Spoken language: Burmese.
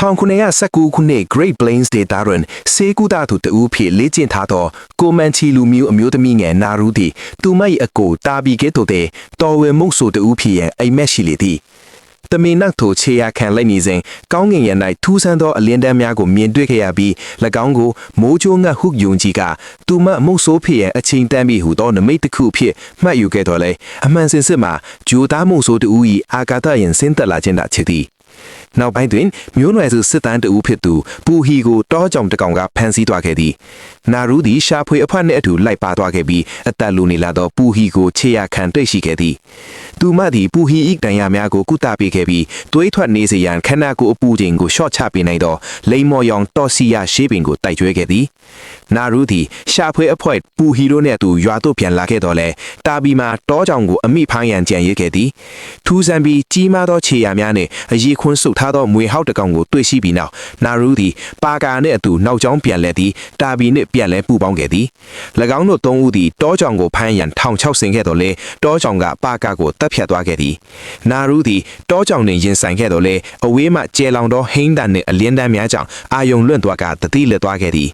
1919 Great Plains ဒေသတွင်စေကူတာသူတူဖြစ်လေ့ကျင့်ထားသောကိုမန်ချီလူမျိုးအမျိုးသမီးငယ်နာရူသည်သူမ၏အကိုတာဘီကဲ့သို့တဲ့တော်ဝဲမုတ်ဆိုတူဖြစ်ရန်အိမ်မက်ရှိလေသည်တမင်နက်ထိုခြေရခံလိုက်နေစဉ်ကောင်းငင်ရန်၌ထူးဆန်းသောအလင်းတန်းများကိုမြင်တွေ့ခဲ့ရပြီး၎င်းကိုမိုးချိုးငတ်ဟုယုံကြည်ကသူမမုတ်ဆိုးဖြစ်ရန်အချိန်တန်းပြီးဟူသောနမိတ်တစ်ခုဖြစ်မှတ်ယူခဲ့တော်လဲအမှန်စင်စစ်မှာဂျိုသားမုတ်ဆိုးတူ၏အာကာသယင်ဆင်းသက်လာခြင်းသာဖြစ်သည်နောက်ပိုင်းတွင်မျိုးနွယ်စုစစ်တမ်းတူဖြစ်သူပူဟီကိုတောကြောင်တကောင်ကဖမ်းဆီးသွားခဲ့သည်နာရူသည်ရှာဖွေအဖနှင့်အတူလိုက်ပါသွားခဲ့ပြီးအသက်လူနေလာသောပူဟီကိုခြေရခံတွေ့ရှိခဲ့သည်သူမသည်ပူဟီ၏တန်ရာများကိုကုသပေးခဲ့ပြီးသွေးထွက်နေစေရန်ခန္ဓာကိုယ်အပူချိန်ကိုရှော့ချပေးနိုင်သောလိမ်မော်ရောင်တော်စီယာရှေးပင်ကိုတိုက်ကျွဲခဲ့သည်နာရူသည်ရှာဖွေအဖွဲ့ပူဟီတို့နှင့်အတူရွာသို့ပြန်လာခဲ့တော်လဲတာဘီမှာတောကြောင်ကိုအမိဖမ်းရန်ကြံရစ်ခဲ့သည်ထူးဆန်းပြီးကြီးမားသောခြေရာများနှင့်အရေခွန်းဆုပ်ထားသောမွေဟောက်တကောင်ကိုတွေ့ရှိပြီးနောက်နာရူသည်ပါကာနှင့်အတူနောက်ကျောင်းပြန်လဲသည်တာဘီနှင့်ပြန်လဲပူပေါင်းခဲ့သည်၎င်းတို့သုံးဦးသည်တောကြောင်ကိုဖမ်းရန်ထောင်ချောက်ဆင်ခဲ့တော်လဲတောကြောင်ကပါကာကိုတပ်ဖြတ်သွားခဲ့သည်နာရူသည်တောကြောင်နှင့်ရင်ဆိုင်ခဲ့တော်လဲအဝေးမှကျဲလောင်သောဟိန်းတန်နှင့်အလင်းတန်းများကြောင့်အာယုံလွင့်သွားကတတိလက်သွားခဲ့သည်